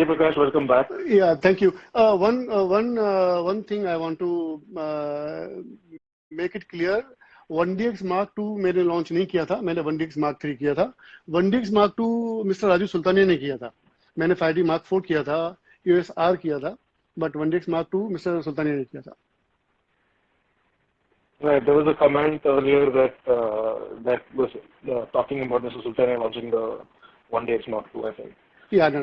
Hey Prakash, welcome back. Yeah, thank you. One thing I want to make it clear. 1DX Mark II मैंने launch नहीं किया था, मैंने 1DX Mark III किया था. 1DX Mark II mister Raju Sultania ने किया था. मैंने 5D Mark IV किया था, USR किया था, but 1DX Mark II mister Sultania ने किया था. Right, there was a comment earlier that was talking about Mr. Sultania launching the 1DX Mark II, I think. Yeah, no.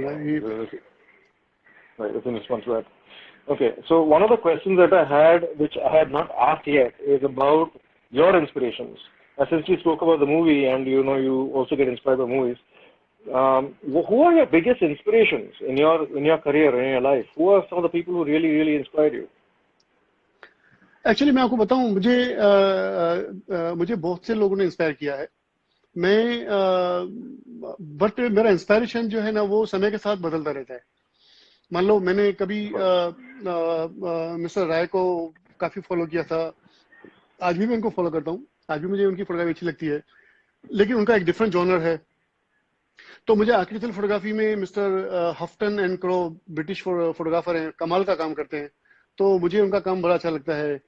Right, that's in response to that. Okay, so one of the questions that I had, which I had not asked yet, is about your inspirations. Since we spoke about the movie, and you also get inspired by movies, who are your biggest inspirations in your career, in your life? Who are some of the people who really, really inspired you? Actually मैं आपको बताऊं, मुझे बहुत से लोगों ने inspire किया है. बट मेरा इंस्पायरेशन जो है ना, वो समय के साथ बदलता रहता है. मान लो मैंने कभी मिस्टर राय को काफी फॉलो किया था, आज भी मैं उनको फॉलो करता हूँ, आज भी मुझे उनकी फोटोग्राफी अच्छी लगती है, लेकिन उनका एक डिफरेंट जॉनर है. तो मुझे आर्किटेक्चरल फोटोग्राफी में mister Hufton and Crow British photographer हैं, कमाल का काम करते हैं, तो मुझे उनका काम बड़ा अच्छा लगता है.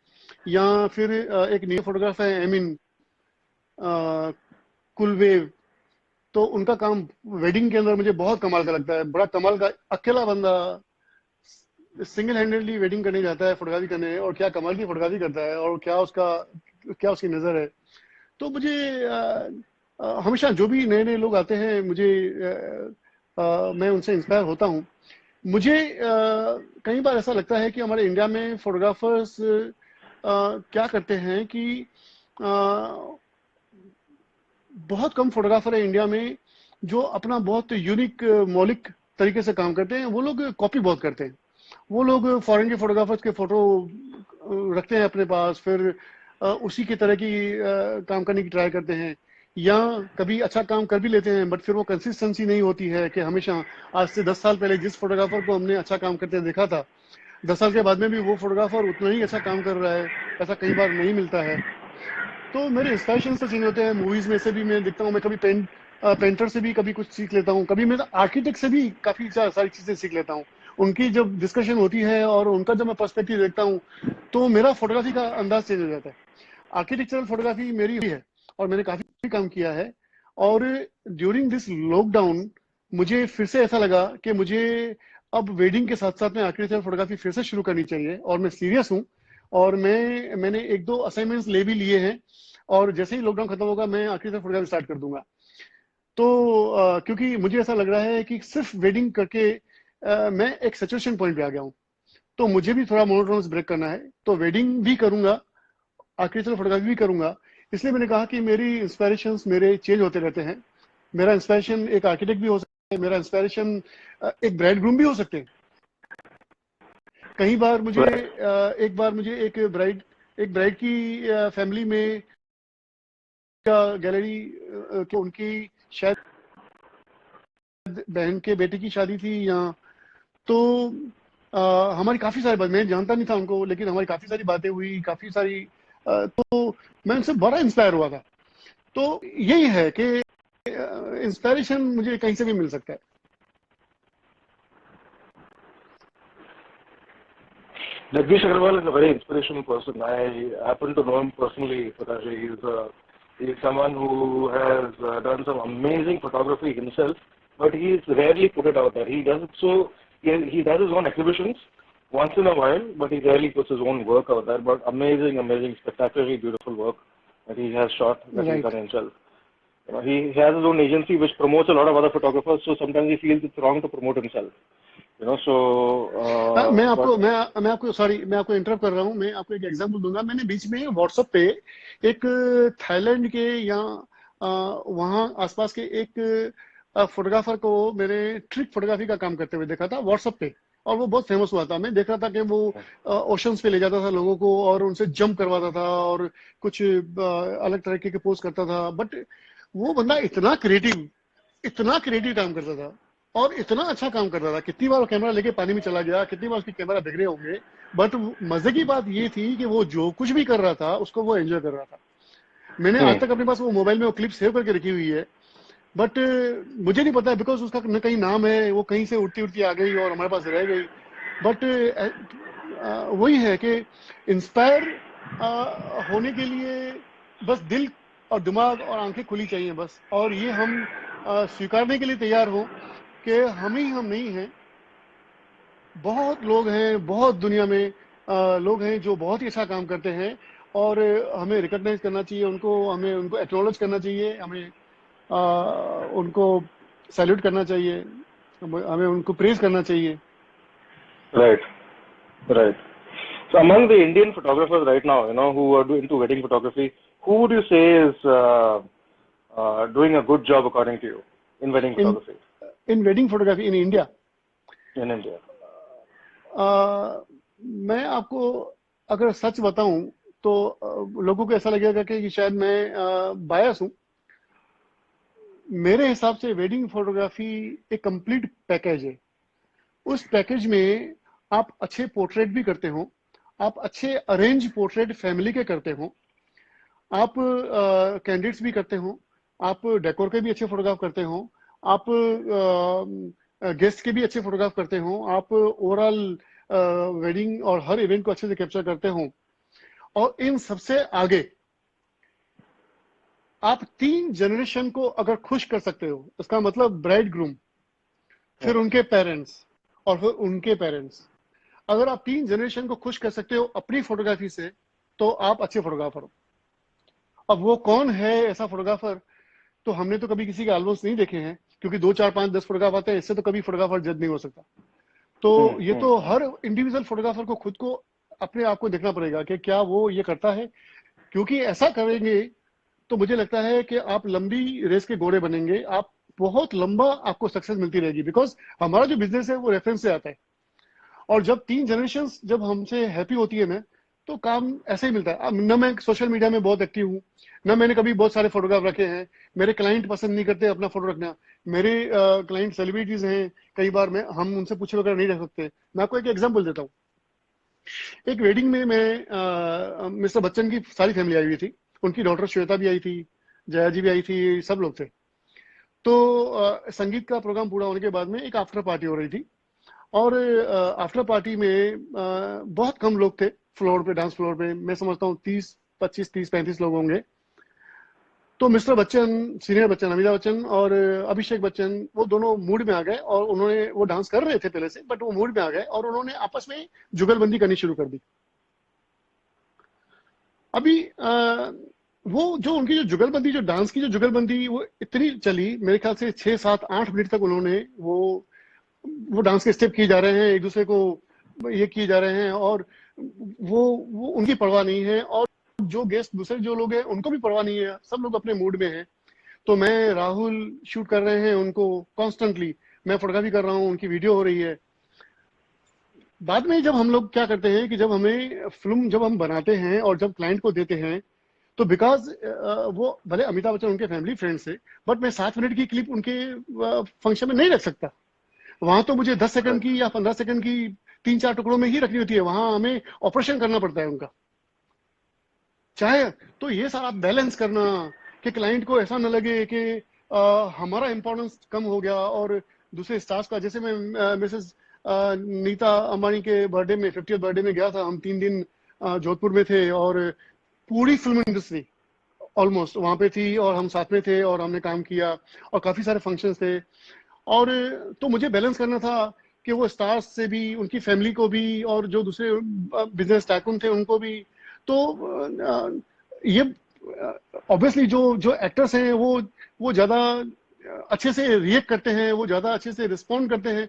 या फिर एक न्यू फोटोग्राफर है एमिन कुलवेव, तो उनका काम वेडिंग के अंदर मुझे बहुत कमाल का लगता है. बड़ा कमाल का, अकेला बंदा सिंगल हैंडेडली वेडिंग करने जाता है फोटोग्राफी करने, और क्या कमाल की फोटोग्राफी करता है, और क्या उसकी नजर है. तो मुझे हमेशा जो भी नए नए लोग आते हैं, मैं उनसे इंस्पायर होता हूँ. मुझे कई बार ऐसा लगता है कि हमारे इंडिया में फोटोग्राफर्स क्या करते हैं कि बहुत कम फोटोग्राफर है इंडिया में जो अपना बहुत यूनिक मौलिक तरीके से काम करते हैं. वो लोग कॉपी बहुत करते हैं. वो लोग फॉरेन के फोटोग्राफर्स के फोटो रखते हैं अपने पास, फिर उसी की तरह की काम करने की ट्राई करते हैं, या कभी अच्छा काम कर भी लेते हैं, बट फिर वो कंसिस्टेंसी नहीं होती है कि हमेशा. आज से 10 साल पहले जिस फोटोग्राफर को हमने अच्छा काम करते देखा था, 10 साल के बाद में भी वो फोटोग्राफर उतना ही अच्छा काम कर रहा है, ऐसा कई बार नहीं मिलता है. तो मेरे इंस्पिरेशन से चेंज होते हैं. मूवीज में से भी मैं देखता हूँ, मैं कभी पेंटर से भी कभी कुछ सीख लेता हूँ, कभी मैं आर्किटेक्ट से भी काफी सारी चीजें सीख लेता हूँ. उनकी जब डिस्कशन होती है और उनका जब मैं पर्सपेक्टिव देखता हूँ, तो मेरा फोटोग्राफी का अंदाज चेंज हो जाता है. आर्किटेक्चरल फोटोग्राफी मेरी है और मैंने काफी काम किया है. और ड्यूरिंग दिस लॉकडाउन मुझे फिर से ऐसा लगा कि मुझे अब वेडिंग के साथ साथ में आर्किटेक्चरल फोटोग्राफी फिर से शुरू करनी चाहिए, और मैं सीरियस हूँ. और मैंने 1-2 असाइनमेंट्स ले भी लिए हैं, और जैसे ही लॉकडाउन खत्म होगा मैं आर्किटेक्चरल फोटोग्राफी स्टार्ट कर दूंगा. तो क्योंकि मुझे ऐसा लग रहा है कि सिर्फ वेडिंग करके मैं एक सैचुरेशन पॉइंट पे आ गया हूँ, तो मुझे भी थोड़ा मोनोटोनस ब्रेक करना है. तो वेडिंग भी करूंगा, आर्किटेक्चरल फोटोग्राफी भी करूंगा. इसलिए मैंने कहा कि मेरी इंस्पायरेशंस मेरे चेंज होते रहते हैं. मेरा इंस्पायरेशन एक आर्किटेक्ट भी हो सकता है, मेरा इंस्पायरेशन एक ब्राइड ग्रूम भी हो सकते हैं. कई बार मुझे एक ब्राइड की फैमिली में गैलरी कि उनकी शायद बहन के बेटे की शादी थी यहाँ, तो हमारी काफी सारी बात, मैं जानता नहीं था उनको, लेकिन हमारी काफी सारी बातें हुई, काफी सारी तो मैं उनसे बड़ा इंस्पायर हुआ था. तो यही है कि इंस्पायरेशन मुझे कहीं से भी मिल सकता है. Jagdish Agarwal is a very inspirational person. I happen to know him personally. He's someone who has done some amazing photography himself, but he's rarely put it out there. He does it he does his own exhibitions once in a while, but he rarely puts his own work out there. But amazing, spectacularly beautiful work that he has shot, that he's done himself. He has his own agency which promotes a lot of other photographers, so sometimes he feels it's wrong to promote himself. मैं आपको interrupt कर रहा हूँ. मैं आपको एक example दूंगा. मैंने बीच में व्हाट्सएप पे एक थाईलैंड के या वहाँ आसपास के एक फोटोग्राफर को मैंने ट्रिक फोटोग्राफी का काम करते हुए देखा था व्हाट्सएप पे, और वो बहुत फेमस हुआ था. मैं देख रहा था कि वो ओशंस पे ले जाता था लोगों को और उनसे जंप करवाता था और कुछ अलग तरीके के पोज करता था. बट वो बंदा इतना क्रिएटिव काम करता था और इतना अच्छा काम करता था. कितनी बार कैमरा लेके पानी में चला गया, कितनी बार उसकी कैमरा बिगड़े होंगे, बट मजे की बात ये थी कि वो जो कुछ भी कर रहा था उसको वो एंजॉय कर रहा था. मैंने आज तक अपने पास वो मोबाइल में वो क्लिप सेव करके रखी हुई है. बट मुझे नहीं पता, बिकॉज उसका न कहीं नाम है, वो कहीं से उड़ती उड़ती आ गई और हमारे पास रह गई। बट वही है कि इंस्पायर होने के लिए बस दिल और दिमाग और आंखें खुली चाहिए बस, और ये हम स्वीकारने के लिए तैयार हो कि हम नहीं हैं। बहुत लोग हैं, बहुत दुनिया में लोग हैं जो बहुत ही अच्छा काम करते हैं, और हमें रिकॉग्नाइज करना चाहिए उनको, हमें उनको एक्नॉलेज करना चाहिए, हमें उनको सैल्यूट करना चाहिए, हमें उनको प्रेज करना चाहिए। Right, right. So among the Indian photographers right now, who are into wedding photography, who would you say is doing a good job according to you in wedding in photography in wedding photography in India, in India? मैं आपको अगर सच बताऊं तो लोगों को ऐसा लगेगा कि शायद मैं बायस हूं। मेरे हिसाब से वेडिंग फोटोग्राफी एक कंप्लीट पैकेज है। उस पैकेज में आप अच्छे पोर्ट्रेट भी करते हो, आप अच्छे अरेंज पोर्ट्रेट फैमिली के करते हो, आप कैंडिडेट्स भी करते हो, आप डेकोर के भी अच्छे फोटोग्राफ करते हो, आप गेस्ट के भी अच्छे फोटोग्राफ करते हो, आप ओवरऑल वेडिंग और हर इवेंट को अच्छे से कैप्चर करते हो। और इन सबसे आगे आप 3 जनरेशन को अगर खुश कर सकते हो, इसका मतलब ब्राइड ग्रूम, फिर उनके पेरेंट्स और फिर उनके पेरेंट्स, अगर आप 3 जनरेशन को खुश कर सकते हो अपनी फोटोग्राफी से, तो आप अच्छे फोटोग्राफर हो। अब वो कौन है ऐसा फोटोग्राफर, तो हमने तो कभी किसी के एल्बम्स नहीं देखे हैं, क्योंकि 2 4 5 10 फोटोग्राफ आते हैं, इससे तो कभी फोटोग्राफर जज नहीं हो सकता। तो ये तो हर इंडिविजुअल फोटोग्राफर को खुद को अपने आप को देखना पड़ेगा कि क्या वो ये करता है, क्योंकि ऐसा करेंगे तो मुझे लगता है कि आप लंबी रेस के घोड़े बनेंगे, आप बहुत लंबा आपको सक्सेस मिलती रहेगी। बिकॉज हमारा जो बिजनेस है वो रेफरेंस से आता है, और जब 3 जनरेशन जब हमसे हैप्पी होती है ना, तो काम ऐसे ही मिलता है। अब न मैं सोशल मीडिया में बहुत एक्टिव हूँ, न मैंने कभी बहुत सारे फोटोग्राफ रखे हैं, मेरे क्लाइंट पसंद नहीं करते अपना फोटो रखना। मेरे क्लाइंट सेलिब्रिटीज हैं, कई बार हम उनसे पूछे वगैरह नहीं रख सकते। मैं आपको एक एग्जाम्पल देता हूँ। एक वेडिंग में मैं मिस्टर बच्चन की सारी फैमिली आई हुई थी, उनकी डॉटर श्वेता भी आई थी, जया जी भी आई थी, सब लोग थे। तो संगीत का प्रोग्राम पूरा होने के बाद में एक आफ्टर पार्टी हो रही थी, और आफ्टर पार्टी में बहुत कम लोग थे फ्लोर पे, डांस फ्लोर पे। मैं समझता हूँ 30 35 लोग होंगे। तो मिस्टर बच्चन, सीनियर बच्चन, अमिताभ बच्चन और अभिषेक बच्चन, वो दोनों मूड में आ गए, और उन्होंने, वो डांस कर रहे थे पहले से, बट वो मूड में आ गए और उन्होंने आपस में जुगलबंदी करनी शुरू कर दी। अभी वो जो उनकी जो जुगलबंदी, जो डांस की जो जुगलबंदी, वो इतनी चली, मेरे ख्याल से 6 7 8 मिनट तक उन्होंने वो डांस के स्टेप किए जा रहे हैं, एक दूसरे को ये किए जा रहे हैं, और वो उनकी परवाह नहीं है, और जो गेस्ट दूसरे जो लोग हैं उनको भी परवाह नहीं है, सब लोग अपने मूड में हैं। तो मैं, राहुल शूट कर रहे हैं उनको कॉन्स्टेंटली, मैं फोटोग्राफी कर रहा हूँ, उनकी वीडियो हो रही है। बाद में जब हम लोग क्या करते हैं कि जब हमें फिल्म जब हम बनाते हैं और जब क्लाइंट को देते हैं, तो बिकॉज वो भले अमिताभ बच्चन उनके फैमिली फ्रेंड से, बट मैं 7 मिनट की क्लिप उनके फंक्शन में नहीं रख सकता। वहां तो मुझे 10 सेकंड की या 15 सेकंड की 3 4 टुकड़ों में ही रखनी होती है, वहां हमें ऑपरेशन करना पड़ता है उनका, चाहे। तो ये सारा बैलेंस करना कि क्लाइंट को ऐसा न लगे कि हमारा इंपॉर्टेंस कम हो गया और दूसरे स्टार्स का। जैसे मैं मिसेस नीता अंबानी के बर्थडे में, 50th बर्थडे में गया था, हम 3 दिन जोधपुर में थे, और पूरी फिल्म इंडस्ट्री ऑलमोस्ट वहां पे थी, और हम साथ में थे और हमने काम किया, और काफी सारे फंक्शंस थे। और तो मुझे बैलेंस करना था कि वो स्टार्स से भी, उनकी फैमिली को भी, और जो दूसरे बिजनेस टाइकून थे उनको भी। तो ये ऑब्वियसली जो जो एक्टर्स हैं वो ज्यादा अच्छे से रिएक्ट करते हैं, वो ज्यादा अच्छे से रिस्पॉन्ड करते हैं,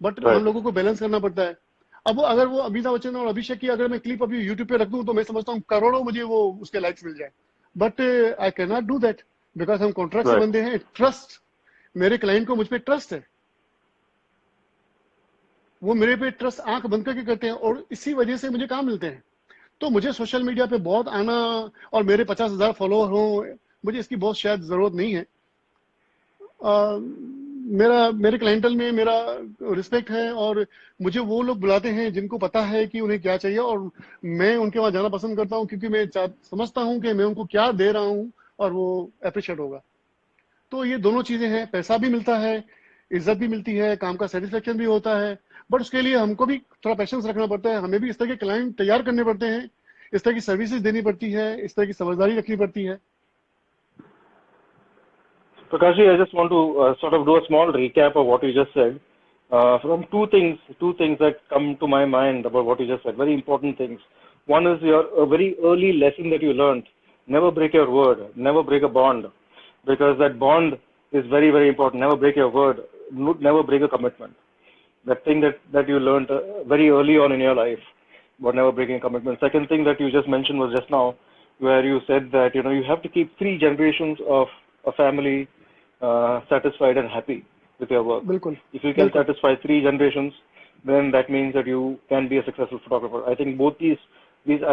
बट हम लोगों को बैलेंस करना पड़ता है। अब अगर वो अमिताभ बच्चन और अभिषेक की अगर मैं क्लिप अभी यूट्यूब पे रख दूं, तो मैं समझता हूँ करोड़ों मुझे वो उसके लाइक्स मिल जाए, but I can not do that, because हम कॉन्ट्रैक्ट से बंदे हैं। ट्रस्ट, मेरे क्लाइंट को मुझ पे ट्रस्ट है, वो मेरे पे ट्रस्ट आंख बंद करके करते हैं, और इसी वजह से मुझे काम मिलते हैं। तो मुझे सोशल मीडिया पे बहुत आना और मेरे 50,000 फॉलोअर हो, मुझे इसकी बहुत शायद जरूरत नहीं है। मेरे क्लाइंटल में मेरा रिस्पेक्ट है, और मुझे वो लोग बुलाते हैं जिनको पता है कि उन्हें क्या चाहिए, और मैं उनके वहां जाना पसंद करता हूँ, क्योंकि मैं समझता हूँ कि मैं उनको क्या दे रहा हूँ और वो अप्रिशिएट होगा। तो ये दोनों चीजें हैं, पैसा भी मिलता है, इज्जत भी मिलती है, काम का सेटिस्फेक्शन भी होता है, बट उसके लिए हमको भी थोड़ा पेशेंस रखना पड़ता है, हमें भी इस तरह के क्लाइंट तैयार करने पड़ते हैं, इस तरह की सर्विसेज देनी पड़ती है, इस तरह की समझदारी रखनी पड़ती है। Prakash, I just want to sort of do a small recap of what you just said. From two things that come to my mind about what you just said, very important things. One is a very early lesson that you learned: never break your word, never break a bond, because that bond is very, very important. Never break your word, never break a commitment. That thing that you learned very early on in your life, but never breaking a commitment. Second thing that you just mentioned was just now, where you said that you have to keep 3 generations of a family satisfied and happy with your work. बिल्कुल If you can बिल्कुल satisfy 3 generations, then that means that you can be a successful photographer. I think both these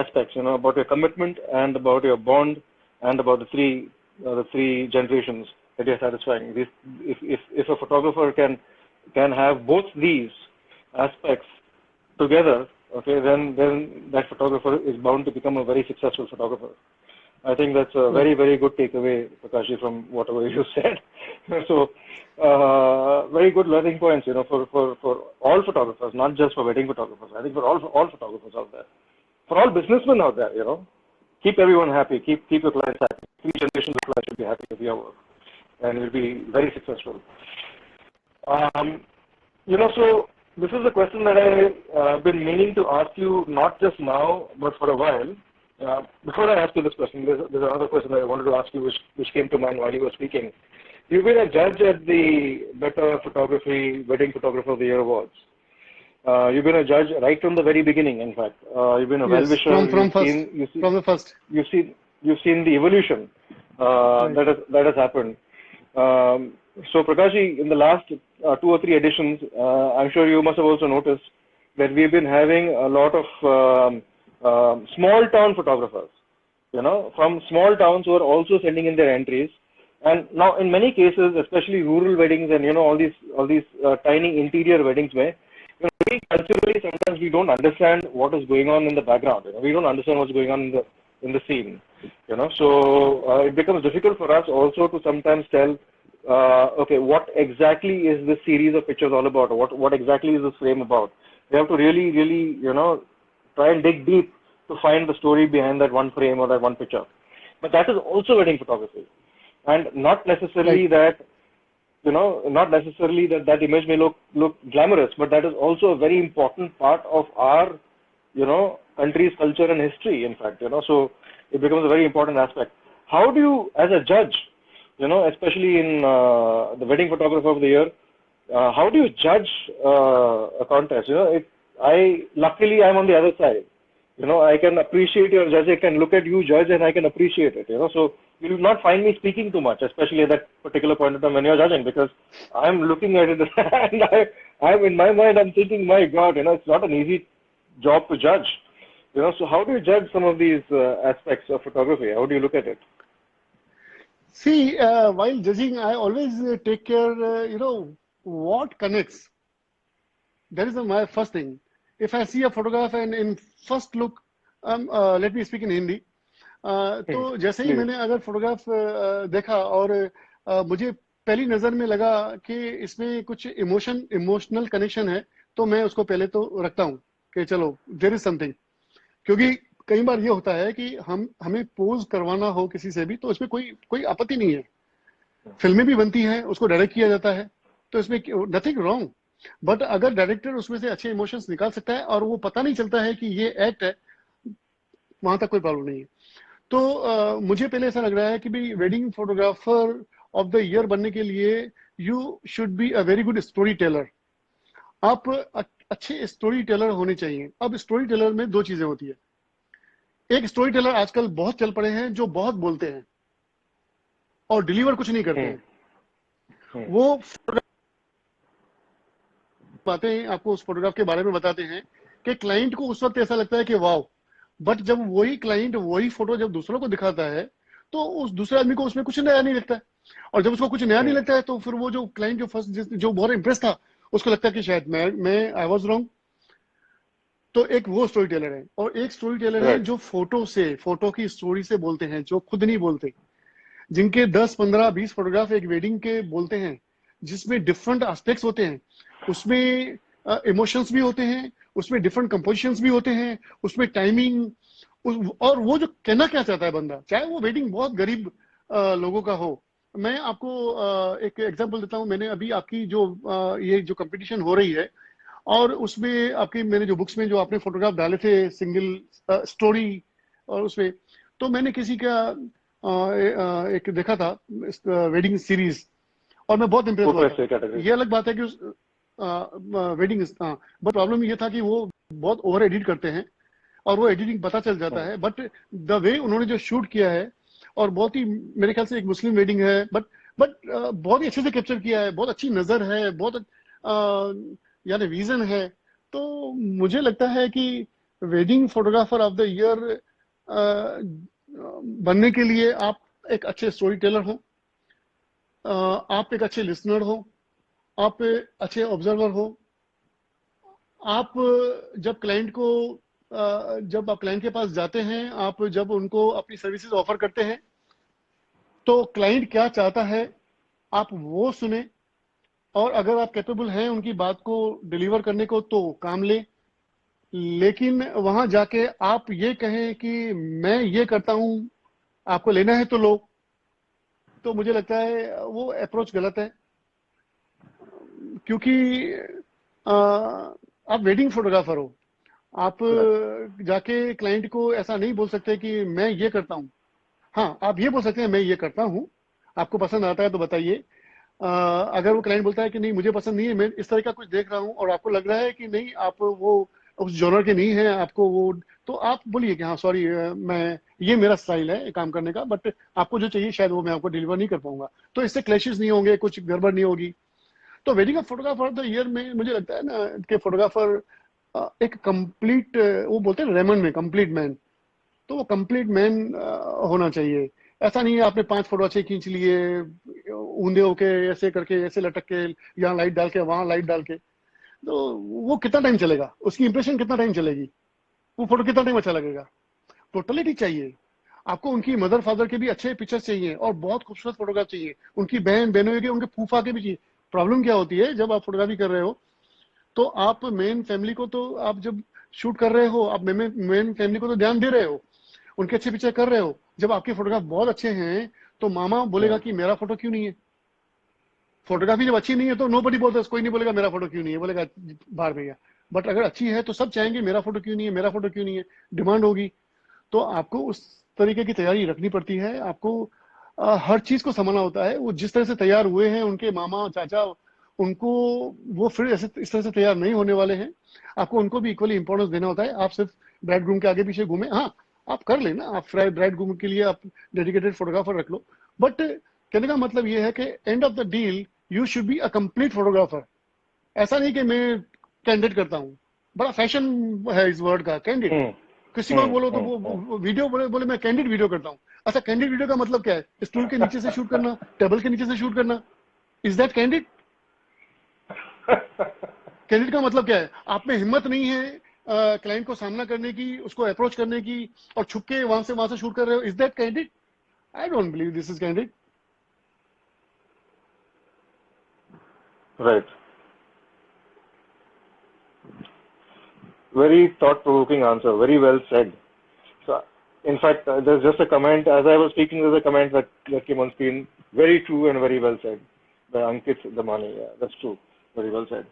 aspects, about your commitment and about your bond and about the three generations that you're satisfying. If a photographer can have both these aspects together, okay, then that photographer is bound to become a very successful photographer. I think that's a very, very good takeaway, Prakashi, from whatever you said. So, very good learning points, for all photographers, not just for wedding photographers. I think for all photographers out there, for all businessmen out there, keep everyone happy, keep your clients happy. 3 generations of clients should be happy with your work, and you'll be very successful. So this is a question that I've been meaning to ask you, not just now, but for a while. Before I ask you this question, there's another question that I wanted to ask you, which came to mind while you were speaking. You've been a judge at the Better Photography Wedding Photographer of the Year Awards. You've been a judge right from the very beginning. In fact, you've been a yes well-wisher. from the first You've seen the evolution right. that has happened. So Prakashi, in the last 2 or 3 editions, I'm sure you must have also noticed that we've been having a lot of small town photographers, from small towns who are also sending in their entries. And now, in many cases, especially rural weddings and all these tiny interior weddings, where very culturally sometimes we don't understand what is going on in the background. We don't understand what's going on in the scene. So it becomes difficult for us also to sometimes tell, okay, what exactly is this series of pictures all about, or what exactly is this frame about. We have to really, really, try and dig deep to find the story behind that one frame or that one picture. But that is also wedding photography, and not necessarily right. that image may look glamorous, but that is also a very important part of our country's culture and history, in fact. So it becomes a very important aspect. How do you, as a judge, especially in the Wedding Photographer of the Year, how do you judge a contest? Luckily I'm on the other side. I can appreciate your judge. I can look at you judge and I can appreciate it. So you will not find me speaking too much, especially at that particular point of time when you're judging, because I'm looking at it and I'm in my mind, I'm thinking, my God, it's not an easy job to judge. So how do you judge some of these aspects of photography? How do you look at it? See, while judging, I always take care, what connects. That is my first thing. If I see a photograph and in first look, let me speak in Hindi. तो जैसे ही मैंने अगर photograph देखा और मुझे पहली नजर में लगा कि इसमें कुछ इमोशनल कनेक्शन है, तो मैं उसको पहले तो रखता हूँ कि चलो देयर इज समथिंग. क्योंकि कई बार ये होता है कि हमें पोज करवाना हो किसी से भी, तो इसमें कोई आपत्ति नहीं है. फिल्में भी बनती हैं, उसको डायरेक्ट किया जाता है, तो इसमें नथिंग रॉन्ग. बट अगर डायरेक्टर उसमें से अच्छे इमोशंस निकाल सकता है और वो पता नहीं चलता है कि ये एक्ट है, वहां तक कोई प्रॉब्लम नहीं है. तो मुझे पहले ऐसा लग रहा है कि भाई wedding photographer of the year बनने के लिए you should be a very good story teller. आप अच्छे स्टोरी टेलर होने चाहिए. अब स्टोरी टेलर में 2 चीजें होती है. एक स्टोरी टेलर आजकल बहुत चल पड़े हैं जो बहुत बोलते हैं और डिलीवर कुछ नहीं करते हैं. वो बातें आपको उस फोटोग्राफ के बारे में बताते हैं कि क्लाइंट को उस वक्त ऐसा लगता है कि वाह, बट जब वही क्लाइंट वही फोटो जब दूसरों को दिखाता है तो उस दूसरे आदमी को उसमें कुछ नया नहीं लगता है. और जब उसको कुछ नया नहीं लगता है तो फिर वो जो क्लाइंट जो फर्स्ट जो बहुत इंप्रेस था, उसको लगता है कि शायद मैं आई वाज रॉन्ग. तो एक वो स्टोरी टेलर है, और एक स्टोरी टेलर है जो फोटो की स्टोरी से बोलते हैं, जो खुद नहीं बोलते. जिनके 10, 15, 20 फोटोग्राफ एक वेडिंग के बोलते हैं, जिसमें डिफरेंट एस्पेक्ट्स होते हैं, उसमें इमोशंस भी होते हैं, उसमें डिफरेंट कंपोजिशंस भी होते हैं, उसमें टाइमिंग, और वो जो कहना क्या चाहता है बंदा, चाहे वो वेडिंग बहुत गरीब लोगों का हो। मैं आपको एक एग्जांपल देता हूँ। मैंने अभी आपकी जो ये जो कंपटीशन हो रही है, और उसमें आपकी मेरे जो बुक्स में जो आपने फोटोग्राफ डाले थे सिंगल स्टोरी, और उसमें तो मैंने किसी का एक देखा था वेडिंग सीरीज, और मैं बहुत इम्प्रेस हुआ था। ये अलग बात है कि उस वेडिंग, बट प्रॉब्लम ये था कि वो बहुत ओवर एडिट करते हैं, और वो एडिटिंग पता चल जाता है। बट द वे उन्होंने जो शूट किया है, और बहुत ही मेरे ख्याल से एक मुस्लिम वेडिंग है, बट बहुत ही अच्छे से कैप्चर किया है, बहुत अच्छी नजर है, बहुत यानी विजन है। तो मुझे लगता है कि wedding photographer of the year बनने के लिए आप एक अच्छे स्टोरी टेलर हो, आप एक अच्छे लिसनर हो, आप अच्छे ऑब्जर्वर हो। आप जब क्लाइंट को जब आप क्लाइंट के पास जाते हैं, आप जब उनको अपनी सर्विसेज ऑफर करते हैं, तो क्लाइंट क्या चाहता है आप वो सुने, और अगर आप कैपेबल हैं उनकी बात को डिलीवर करने को तो काम ले। लेकिन वहां जाके आप ये कहें कि मैं ये करता हूं, आपको लेना है तो लो, तो मुझे लगता है वो अप्रोच गलत है। क्योंकि आप वेडिंग फोटोग्राफर हो, आप जाके क्लाइंट को ऐसा नहीं बोल सकते कि मैं ये करता हूँ। हाँ, आप ये बोल सकते हैं मैं ये करता हूँ, आपको पसंद आता है तो बताइए। अगर वो क्लाइंट बोलता है कि नहीं मुझे पसंद नहीं है, मैं इस तरह का कुछ देख रहा हूँ, और आपको लग रहा है कि नहीं आप वो उस जॉनर के नहीं है आपको वो, तो आप बोलिए कि हाँ सॉरी, मैं ये मेरा स्टाइल है काम करने का, बट आपको जो चाहिए शायद वो मैं आपको डिलीवर नहीं कर पाऊंगा। तो इससे क्लैशेस नहीं होंगे, कुछ गड़बड़ नहीं होगी। तो wedding of photographer of the year में मुझे लगता है ना कि फोटोग्राफर एक कंप्लीट, वो बोलते हैं रेमंड में कंप्लीट मैन, तो वो कंप्लीट मैन होना चाहिए। ऐसा नहीं है आपने 5 फोटो अच्छे खींच लिए, ऊंधे होके ऐसे करके ऐसे लटक के, यहाँ लाइट डाल के वहां लाइट डाल के, तो वो कितना टाइम चलेगा, उसकी इंप्रेशन कितना टाइम चलेगी, वो फोटो कितना टाइम अच्छा लगेगा। टोटलिटी चाहिए आपको, उनकी मदर फादर के भी अच्छे पिक्चर्स चाहिए, और बहुत खूबसूरत फोटोग्राफ चाहिए, उनकी बहन बहनों के, उनके फूफा के भी चाहिए। प्रॉब्लम क्या होती है जब आप फोटोग्राफी कर रहे हो, तो आप मेन फैमिली को, तो आप जब शूट कर रहे हो आप मेन फैमिली को तो ध्यान दे रहे हो, उनके अच्छे पिक्चर कर रहे हो। जब आपके फोटोग्राफ बहुत अच्छे हैं तो मामा बोलेगा कि मेरा फोटो क्यों नहीं है। फोटोग्राफी जब अच्छी नहीं है तो नो बडी बोलता, कोई नहीं बोलेगा मेरा फोटो क्यों नहीं है, बोलेगा बाहर भैया। बट अगर अच्छी है तो सब चाहेंगे मेरा फोटो क्यों नहीं है, मेरा फोटो क्यों नहीं है, डिमांड होगी। तो आपको उस तरीके की तैयारी रखनी पड़ती है। आपको हर चीज को समझना होता है। वो जिस तरह से तैयार हुए हैं उनके मामा चाचा, उनको वो फिर ऐसे इस तरह से तैयार नहीं होने वाले हैं। आपको उनको भी इक्वली इंपॉर्टेंस देना होता है। आप सिर्फ ब्राइड ग्रूम के आगे पीछे घूमे, हाँ आप कर लेना, आप ब्राइड ग्रूम के लिए आप डेडिकेटेड फोटोग्राफर रख लो। बट कहने का मतलब ये है कि end of the deal you should be a complete photographer. ऐसा नहीं कि मैं कैंडिड करता हूँ, बड़ा फैशन है इस वर्ड का, कैंडिड। किसी को बोलो तो वो वीडियो बोले मैं कैंडिड वीडियो करता हूँ। अच्छा, कैंडिड वीडियो का मतलब क्या है? स्टूल के नीचे से शूट करना, टेबल के नीचे से शूट करना, इज दैट कैंडिड? कैंडिड का मतलब क्या है? आप में हिम्मत नहीं है क्लाइंट को सामना करने की, उसको अप्रोच करने की, और छुप के वहां से शूट कर रहे हो, is that candid? I don't believe this is candid. Right. Very thought-provoking answer. Very well said. So, in fact, there's just a comment. As I was speaking, there's a comment that came on screen. Very true and very well said by Ankit Damani. Yeah, that's true. Very well said.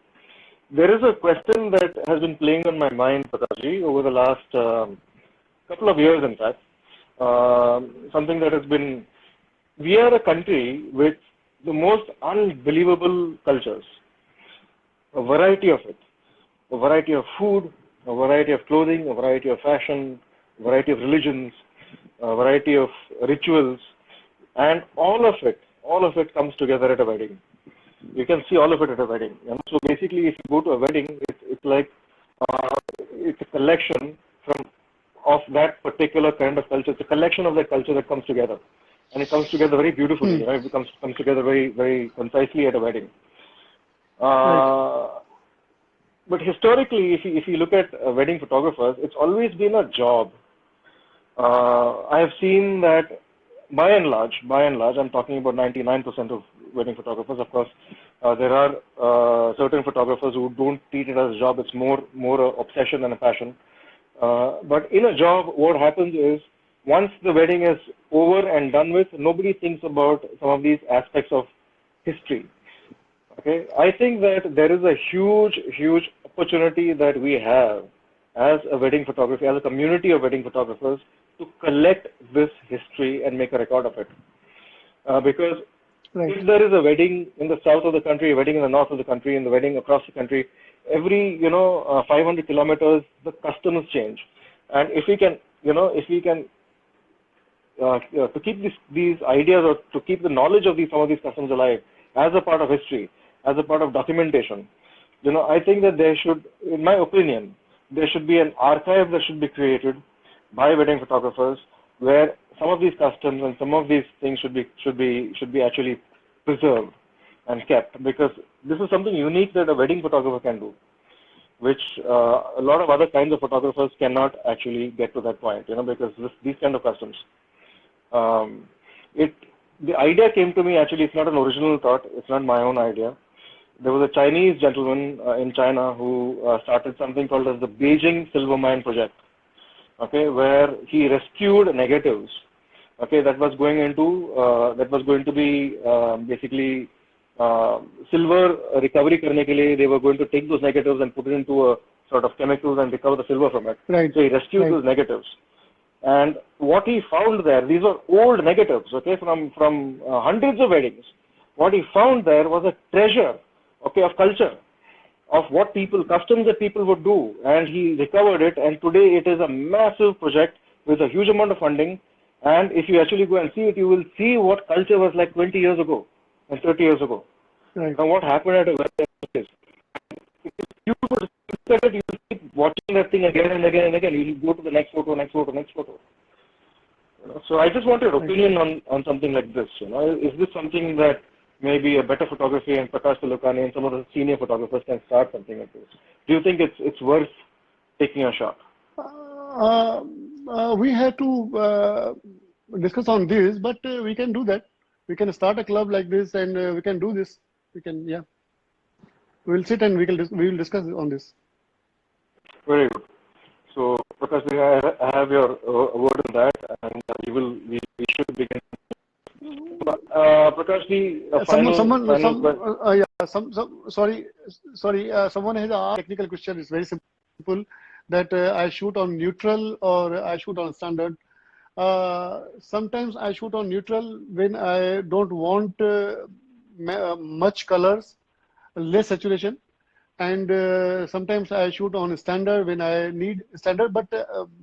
There is a question that has been playing on my mind, Prakashji, over the last couple of years, in fact. Something that has been, we are a country with the most unbelievable cultures, a variety of it, a variety of food, a variety of clothing, a variety of fashion, a variety of religions, a variety of rituals, and all of it comes together at a wedding. You can see all of it at a wedding. And so basically, if you go to a wedding, it's like it's a collection of that particular kind of culture. It's a collection of that culture that comes together, and it comes together very beautifully. You know, it comes together very, very concisely at a wedding. Right. But historically, if you look at wedding photographers, it's always been a job. I have seen that by and large, I'm talking about 99% of wedding photographers. Of course, there are certain photographers who don't treat it as a job. It's more an obsession than a passion. But in a job, what happens is once the wedding is over and done with, nobody thinks about some of these aspects of history. Okay, I think that there is a huge opportunity that we have as a wedding photography, as a community of wedding photographers, to collect this history and make a record of it. Because Right. if there is a wedding in the south of the country, a wedding in the north of the country, and the wedding across the country, every 500 kilometers, the customs change. And if we can, to keep these ideas or to keep the knowledge of some of these customs alive as a part of history, as a part of documentation, I think that there should, in my opinion, there should be an archive that should be created by wedding photographers where some of these customs and some of these things should be actually preserved and kept, because this is something unique that a wedding photographer can do, which a lot of other kinds of photographers cannot actually get to that point, because these kind of customs. The idea came to me, actually, it's not an original thought, it's not my own idea. There was a Chinese gentleman in China who started something called as the Beijing Silver Mine Project, okay, where he rescued negatives, okay, that was going to be basically silver recovery karne ke liye. They were going to take those negatives and put it into a sort of chemicals and recover the silver from it. Right. So he rescued those negatives. And what he found there, these are old negatives, okay, from hundreds of weddings. What he found there was a treasure, okay, of culture, of what customs that people would do, and he recovered it, and today it is a massive project with a huge amount of funding. And if you actually go and see it, you will see what culture was like 20 years ago and 30 years ago. Right. Now what happened at a wedding is, you would look at it, you will keep watching that thing again and again and again. You will go to the next photo, next photo, next photo. So I just want your opinion on something like this. Is this something that maybe a better photography and Prakash Talukani and some of the senior photographers can start something like this? Do you think it's worth taking a shot? We have to discuss on this, but we can do that. We can start a club like this, and we can do this. We will sit and we will discuss on this. Very good. So Prakash, I have your word on that, and we should begin. Prakash, someone has asked a technical question. It's very simple. That I shoot on neutral or I shoot on standard. Sometimes I shoot on neutral when I don't want much colors, less saturation, and sometimes I shoot on standard when I need standard. But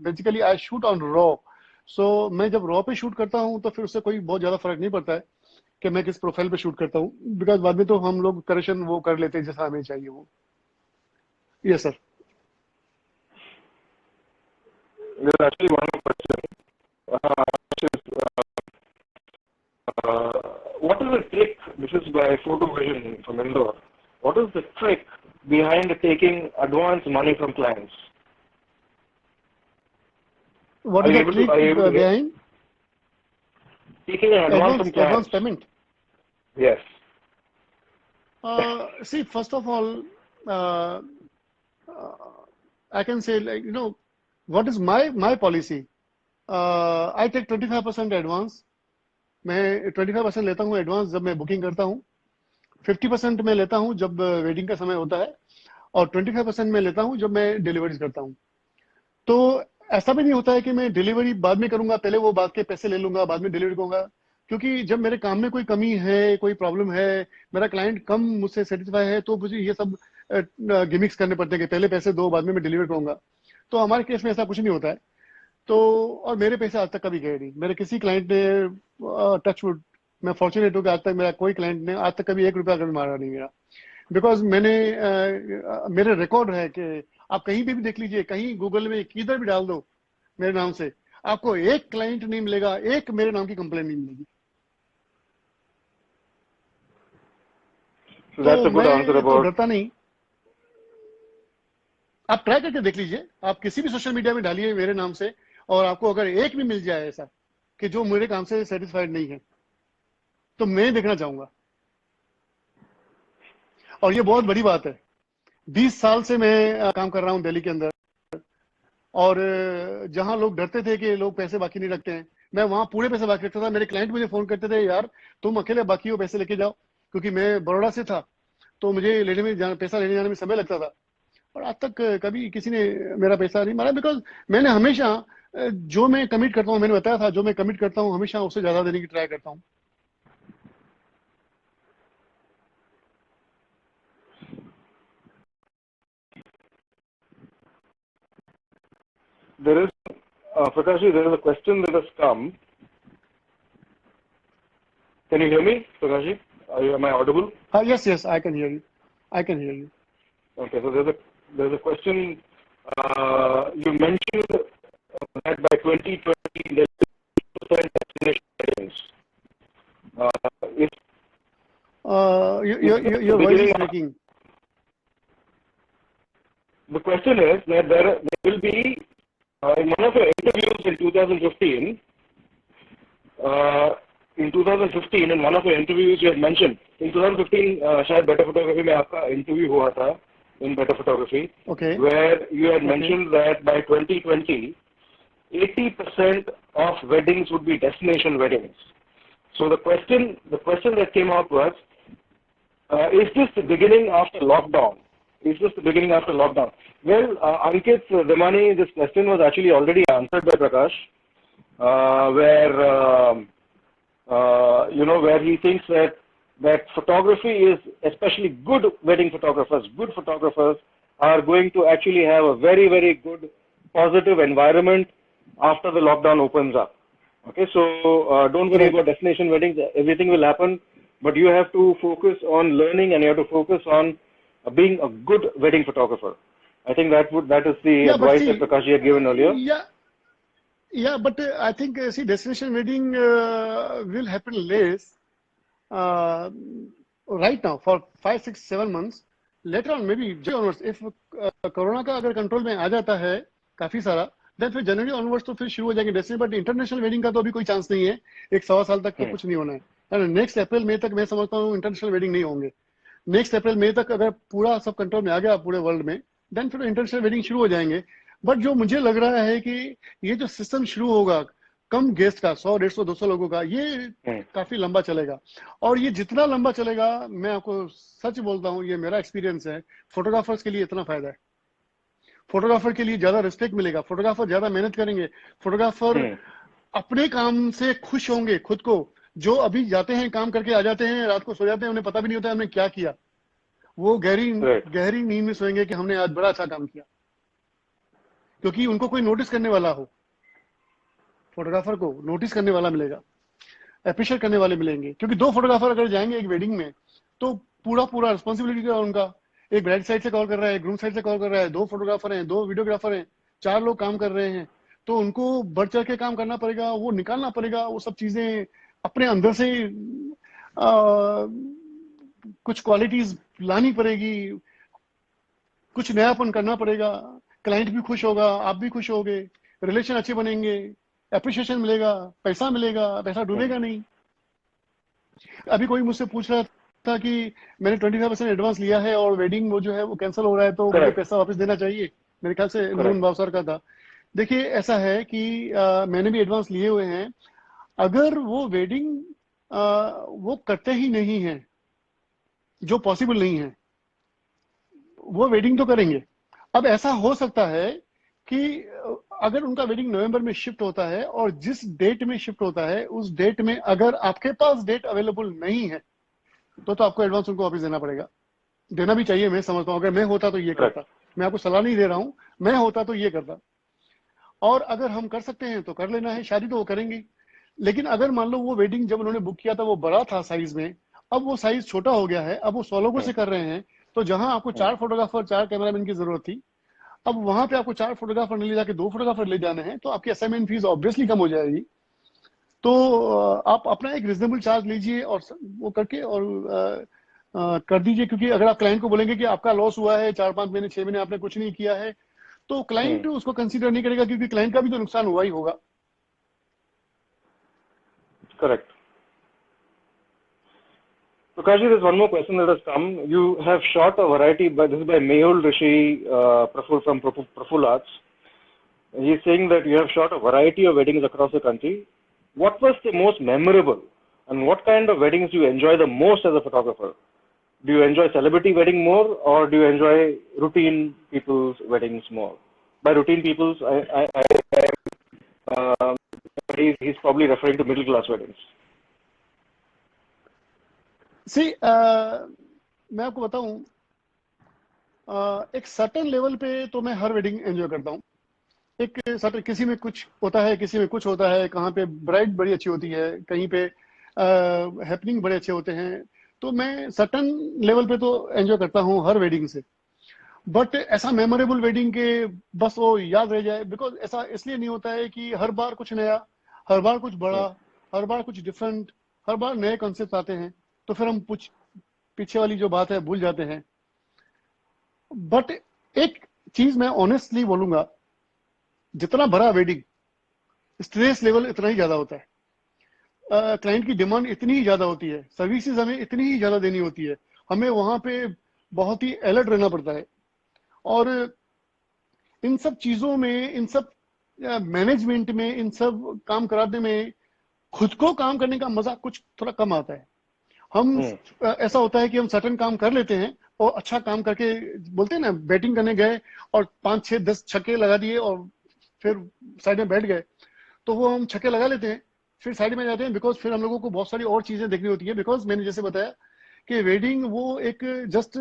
basically I shoot on raw. So मैं जब raw पे shoot करता हूँ तो फिर उससे कोई बहुत ज़्यादा फर्क नहीं पड़ता है कि मैं किस प्रोफाइल पे shoot करता हूँ, because बाद में तो हम लोग correction वो कर लेते हैं जैसा हमें चाहिए वो. Yes, sir. There's actually one more question, which is, what is the trick? This is by Photo Vision from Indore. What is the trick behind taking advance money from clients? What is the trick behind taking an advance from clients? Advance payment. Yes. See, first of all, I can say, like, what is my policy? I take 25% advance. मैं 25% लेता हूँ advance जब मैं booking करता हूँ, 50% मैं लेता हूँ जब वेडिंग का समय होता है, और 25% मैं लेता हूँ जब मैं डिलीवरीज करता हूँ. तो ऐसा भी नहीं होता है कि मैं डिलीवरी बाद में करूंगा, पहले वो बाद के पैसे ले लूंगा, बाद में डिलीवरी करूंगा, क्योंकि जब मेरे काम में कोई कमी है, कोई प्रॉब्लम है, मेरा क्लाइंट कम मुझसे सेटिस्फाई है, तो मुझे ये सब गिमिक्स करने पड़ते हैं कि पहले पैसे दो, बाद में मैं डिलीवर करूंगा. तो हमारे केस में ऐसा कुछ नहीं होता है. तो और मेरे पैसे आज तक कभी गए नहीं. मेरे किसी क्लाइंट ने, टचवुड, मैं फॉर्चुनेट हूँ कि आज तक मेरा कोई क्लाइंट ने आज तक कभी 1 रुपया कभी मारा नहीं मेरा, बिकॉज मेरे रिकॉर्ड है कि आप कहीं पे भी देख लीजिए, कहीं गूगल में किधर भी डाल दो मेरे नाम से, आपको एक क्लाइंट नहीं मिलेगा, एक मेरे नाम की कंप्लेन नहीं मिलेगी. तो मैं तो डरता नहीं. आप ट्राई करके देख लीजिए, आप किसी भी सोशल मीडिया में डालिए मेरे नाम से, और आपको अगर एक भी मिल जाए ऐसा, कि जो मेरे काम से सेटिस्फाइड नहीं है, तो मैं देखना चाहूंगा। और ये बहुत बड़ी बात है। 20 साल से मैं काम कर रहा हूँ दिल्ली के अंदर, और जहां लोग डरते थे कि लोग पैसे बाकी नहीं रखते हैं, मैं वहां पूरे पैसे बाकी रखता था। मेरे क्लाइंट मुझे फोन करते थे, यार तुम अकेले बाकी हो, पैसे लेके जाओ, क्योंकि मैं बड़ौदा से था, तो मुझे पैसा लेने जाने में समय लगता था। और आज तक कभी किसी ने मेरा पैसा नहीं मारा, बिकॉज मैंने हमेशा जो मैं कमिट करता हूँ, मैंने बताया था, जो मैं कमिट करता हूँ हमेशा उससे ज्यादा देने की ट्राई करता हूँ। There is, Prakashji, there is a question that has come. Can you hear me, Prakashji? Am I audible? Yes, I can hear you. I can hear you. Okay, so there's a question. You mentioned that by 2020 there is 10% vaccination rates. If Your voice is breaking. The question is that there will be, in one of your interviews in 2015, in one of your interviews you had mentioned, in 2015 शायद Better Photography में आपका interview हुआ था, in Better Photography, Okay. where you had mentioned that by 2020, 80% of weddings would be destination weddings. So the question that came out was, is this the beginning after lockdown? Is this the beginning after lockdown? Well, Ankit Damani, this question was actually already answered by Prakash, where he thinks that photography is, especially good photographers are going to actually have a very, very good positive environment after the lockdown opens up. Okay, so don't worry about destination weddings. Everything will happen, but you have to focus on learning, and you have to focus on being a good wedding photographer. I think that is the advice that Prakash had given earlier. Yeah, but I think destination wedding will happen less right now for 5, 6, 7 months. Later on, maybe January onwards, if corona का अगर control में आ जाता है काफी सारा, then फिर जनवरी onwards तो फिर शुरू हो जाएंगे डेस्टिनेशन। बट इंटरनेशनल वेडिंग का तो अभी कोई चांस नहीं है, 1 सवा साल तक तो कुछ नहीं होना है। नेक्स्ट अप्रैल मई तक मैं समझता हूँ इंटरनेशनल वेडिंग नहीं होंगे। नेक्स्ट अप्रैल मई तक अगर पूरा सब कंट्रोल में आ गया पूरे वर्ल्ड में, देन फिर इंटरनेशनल वेडिंग शुरू हो जाएंगे। बट जो मुझे लग रहा है कि ये जो सिस्टम शुरू होगा कम गेस्ट का, 100, 150, 200 लोगों का, ये काफी लंबा चलेगा। और ये जितना लंबा चलेगा, मैं आपको सच बोलता हूँ, ये मेरा एक्सपीरियंस है, फोटोग्राफर्स के लिए इतना फायदा है। फोटोग्राफर के लिए ज्यादा रिस्पेक्ट मिलेगा, फोटोग्राफर ज्यादा मेहनत करेंगे, फोटोग्राफर अपने काम से खुश होंगे खुद को। जो अभी जाते हैं काम करके आ जाते हैं, रात को सो जाते हैं, उन्हें पता भी नहीं होता है हमने क्या किया, वो गहरी नींद में सोएंगे कि हमने आज बड़ा अच्छा काम किया, क्योंकि उनको कोई नोटिस करने वाला हो। फोटोग्राफर को नोटिस करने वाला मिलेगा, अप्रिशिएट करने वाले मिलेंगे। क्योंकि 2 फोटोग्राफर अगर जाएंगे एक वेडिंग में, तो पूरा रिस्पॉन्सिबिलिटी का उनका, एक ब्राइड साइड से कॉल कर रहा है, ग्रूम साइड से कॉल कर रहा है, 2 फोटोग्राफर हैं, 2 वीडियोग्राफर हैं, 4 लोग काम कर रहे हैं, तो उनको बढ़ चढ़ के काम करना पड़ेगा, वो निकालना पड़ेगा, वो सब चीजें अपने अंदर से कुछ क्वालिटीज लानी पड़ेगी, कुछ नयापन करना पड़ेगा। क्लाइंट भी खुश होगा, आप भी खुश होगे, रिलेशन अच्छे बनेंगे, एप्रिशिएशन मिलेगा, पैसा डूबेगा नहीं। अभी कोई मुझसे पूछ रहा था कि मैंने 25% एडवांस लिया है और वेडिंग वो जो है वो कैंसिल हो रहा है, तो मुझे पैसा वापस देना चाहिए। मेरे ख्याल से नून बावसर का था। देखिए ऐसा है कि मैंने भी एडवांस लिए हुए हैं। अगर वो वेडिंग वो करते ही नहीं है, जो पॉसिबल नहीं है, वो वेडिंग तो करेंगे। अब ऐसा हो सकता है कि अगर उनका वेडिंग नवंबर में शिफ्ट होता है और जिस डेट में शिफ्ट होता है उस डेट में अगर आपके पास डेट अवेलेबल नहीं है, तो आपको एडवांस उनको वापस देना पड़ेगा। देना भी चाहिए, मैं समझता हूँ। अगर मैं होता तो ये करता। मैं आपको सलाह नहीं दे रहा हूँ, मैं होता तो ये करता। और अगर हम कर सकते हैं तो कर लेना है, शादी तो वो करेंगे। लेकिन अगर मान लो वो वेडिंग जब उन्होंने बुक किया था वो बड़ा था साइज में, अब वो साइज छोटा हो गया है, अब वो 100 लोगों से कर रहे हैं, तो जहां आपको 4 फोटोग्राफर 4 कैमरामैन की जरूरत थी, अब वहां पे आपको 4 फोटोग्राफर नहीं ले जाके 2 फोटोग्राफर ले जाने हैं, तो आपकी असाइनमेंट फीस ऑब्वियसली कम हो जाएगी। तो आप अपना एक रिजनेबल चार्ज लीजिए और वो करके और कर दीजिए। क्योंकि अगर आप क्लाइंट को बोलेंगे कि आपका लॉस हुआ है, 4-5 महीने 6 महीने आपने कुछ नहीं किया है, तो क्लाइंट उसको कंसीडर नहीं करेगा, क्योंकि क्लाइंट का भी तो नुकसान हुआ ही होगा। Correct. Prakash, there's one more question that has come. You have shot a variety, but this is by Mehul Rishi Praful from Praful Arts. He's saying that you have shot a variety of weddings across the country. What was the most memorable, and what kind of weddings do you enjoy the most as a photographer? Do you enjoy celebrity wedding more, or do you enjoy routine people's weddings more? By routine people's, he's probably referring to middle class weddings. सी मैं आपको बताऊं, एक certain level पे तो मैं her wedding enjoy करता हूं। एक सर्टेन, किसी में कुछ होता है, किसी में कुछ होता है, कहाँ पे ब्राइड बड़ी अच्छी होती है, कहीं पे हैपनिंग बड़े अच्छे होते हैं, तो मैं सर्टेन लेवल पे तो एंजॉय करता हूं हर वेडिंग से। बट ऐसा मेमोरेबल वेडिंग के बस वो याद रह जाए, बिकॉज ऐसा इसलिए नहीं होता है कि हर बार कुछ नया, हर बार कुछ बड़ा, हर बार कुछ डिफरेंट, हर बार नए कॉन्सेप्ट आते हैं, तो फिर हम कुछ पीछे वाली जो बात है भूल जाते हैं। बट एक चीज मैं ऑनेस्टली बोलूंगा, जितना बड़ा वेडिंग, स्ट्रेस लेवल इतना ही ज्यादा होता है, क्लाइंट की डिमांड इतनी ही ज्यादा होती है, सर्विसेज हमें इतनी ही ज्यादा देनी होती है, हमें वहां पे बहुत ही अलर्ट रहना पड़ता है। और इन सब चीजों में, इन सब मैनेजमेंट में, इन सब काम कराने में खुद को काम करने का मजा कुछ थोड़ा कम आता है। हम ऐसा होता है कि हम सर्टेन काम कर लेते हैं और अच्छा काम करके, बोलते हैं ना, बैटिंग करने गए और 5, 6, 10 छक्के लगा दिए और फिर साइड में बैठ गए, तो वो हम छक्के लगा लेते हैं, फिर साइड में जाते हैं, बिकॉज फिर हम लोगों को बहुत सारी और चीजें देखनी होती है। बिकॉज मैंने जैसे बताया कि वेडिंग वो एक जस्ट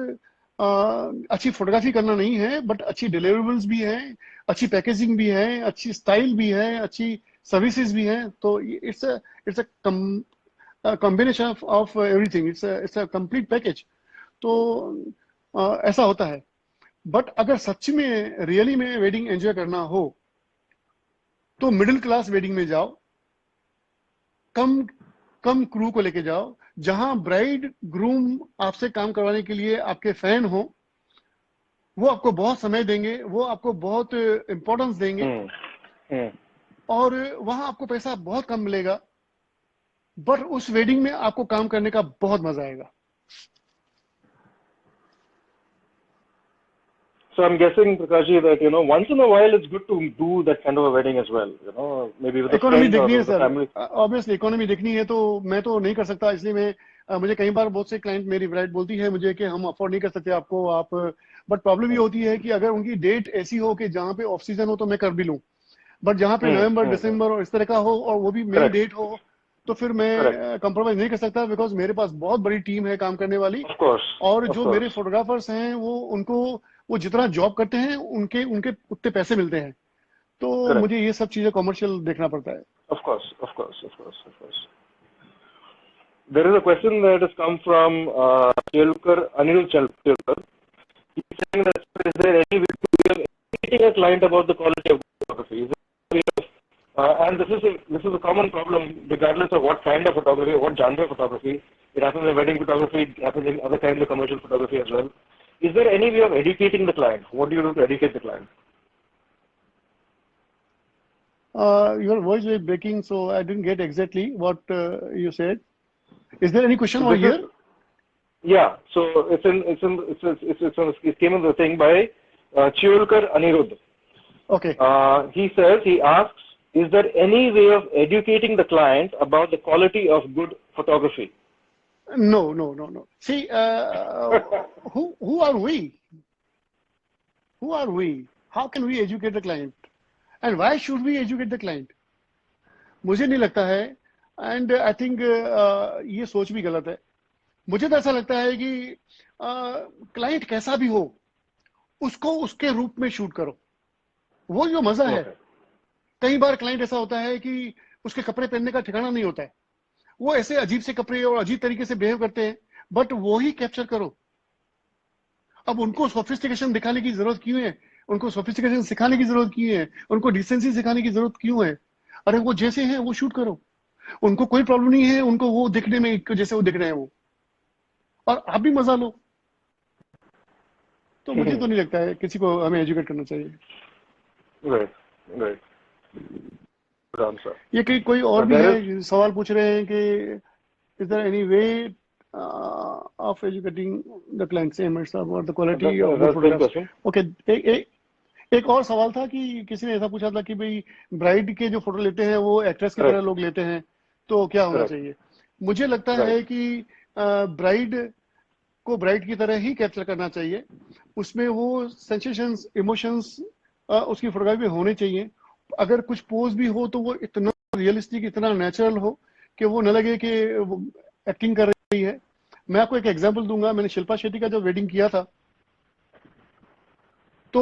अच्छी फोटोग्राफी करना नहीं है, बट अच्छी डिलीवरेबल्स भी है, अच्छी पैकेजिंग भी है, अच्छी स्टाइल भी है, अच्छी सर्विसेज भी है। तो it's a combination of everything, it's a complete package. तो ऐसा होता है। बट अगर सच में रियली में वेडिंग एंजॉय करना हो तो मिडिल क्लास वेडिंग में जाओ, कम कम क्रू को लेके जाओ, जहां ब्राइड ग्रूम आपसे काम करवाने के लिए आपके फैन हो, वो आपको बहुत समय देंगे, वो आपको बहुत इंपॉर्टेंस देंगे, और वहां आपको पैसा बहुत कम मिलेगा, बट उस वेडिंग में आपको काम करने का बहुत मजा आएगा। So I'm guessing, Prakashji, that once in a while it's good to do that kind of a wedding as well. Maybe with a economy friend or देखनी है with a sir, family. Obviously economy देखनी है, तो मैं तो नहीं कर सकता। इसलिए मैं मुझे कई बार बहुत से क्लाइंट, मेरी ब्राइड बोलती है मुझे कि हम अफोर्ड नहीं कर सकते आपको, आप। बट प्रॉब्लम ये होती है कि अगर उनकी डेट ऐसी हो कि जहाँ पे ऑफ सीजन हो तो मैं कर भी लूँ, बट जहाँ पे नवंबर, दिसंबर और इस तरह का हो और वो भी मेरी डेट हो, तो फिर मैं कंप्रोमाइज नहीं कर सकता, बिकॉज मेरे पास बहुत बड़ी टीम है काम करने वाली। और जो मेरे फोटोग्राफर्स हैं वो जितना जॉब करते हैं उनके उतने पैसे मिलते हैं, तो मुझे ये सब चीजें कॉमर्शियल देखना पड़ता है। Of course. There is a question that has come from Anirudh Chelkar. He's saying that, is there any way of educating a client about the quality of photography? And this is a common problem, regardless of what kind of photography, what genre of photography. It happens in wedding photography, it happens in other kinds of commercial photography as well. Is there any way of educating the client? What do you do to educate the client? Your voice was breaking, so I didn't get exactly what you said. Is there any question over here? Yeah, so it came in the thing by Chelkar Anirudh. Okay. He asks, is there any way of educating the client about the quality of good photography? No. See, who are we? Who are we? How can we educate the client? And why should we educate the client? मुझे नहीं लगता है, and I think ये सोच भी गलत है। मुझे तो ऐसा लगता है कि क्लाइंट कैसा भी हो, उसको उसके रूप में शूट करो, वो जो मजा है। कई बार क्लाइंट ऐसा होता है कि उसके कपड़े पहनने का ठिकाना नहीं होता है, वो ऐसे अजीब से कपड़े और अजीब तरीके से बिहेव करते हैं, बट वो ही कैप्चर करो। अब उनको सोफिस्टिकेशन दिखाने की जरूरत क्यों है? उनको सोफिस्टिकेशन सिखाने की जरूरत क्यों है? उनको डिसेंसी सिखाने की जरूरत क्यों है? अरे वो जैसे हैं वो शूट करो, उनको कोई प्रॉब्लम नहीं है, उनको वो दिखने में जैसे वो दिख रहे हैं वो, और आप भी मजा लो। तो मुझे तो नहीं लगता है किसी को हमें एजुकेट करना चाहिए। Right. good answer. ये कोई और भी there है सवाल पूछ रहे हैं कि is there any way of educating the clients about the quality of good photographs? Okay, एक और सवाल था कि किसी ने ऐसा पूछा था कि भाई ब्राइड के जो फोटो लेते हैं वो एक्ट्रेस की तरह लोग लेते हैं, तो क्या होना चाहिए? मुझे लगता है कि ब्राइड को ब्राइड की तरह ही कैप्चर करना चाहिए, उसमें वो सेंसेशंस, इमोशंस उसकी फोटोग्राफी में होने चाहिए। अगर कुछ पोज भी हो तो वो इतना रियलिस्टिक, इतना नेचुरल हो कि वो न लगे कि वो एक्टिंग कर रही है। मैं आपको एक एग्जांपल दूंगा, मैंने शिल्पा शेट्टी का जब वेडिंग किया था तो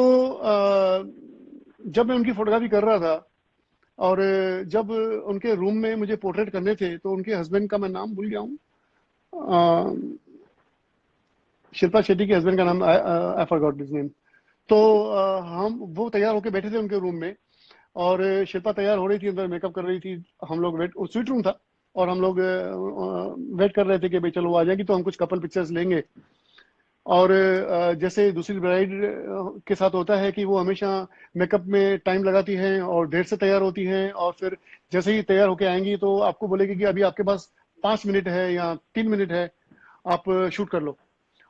जब मैं उनकी फोटोग्राफी कर रहा था और जब उनके रूम में मुझे पोर्ट्रेट करने थे तो उनके हस्बैंड का मैं नाम भूल गया हूँ, शिल्पा शेट्टी के हस्बैंड का नाम आई फॉरगॉट हिज नेम। तो हम वो तैयार होकर बैठे थे उनके रूम में और शिल्पा तैयार हो रही थी, अंदर मेकअप कर रही थी, हम लोग वेट, स्वीट रूम था और हम लोग वेट कर रहे थे कि भाई चलो वो आ जाएगी तो हम कुछ कपल पिक्चर्स लेंगे। और जैसे दूसरी ब्राइड के साथ होता है कि वो हमेशा मेकअप में टाइम लगाती हैं और देर से तैयार होती हैं और फिर जैसे ही तैयार होके आएंगी तो आपको बोलेगी कि अभी आपके पास 5 मिनट है या 3 मिनट है, आप शूट कर लो।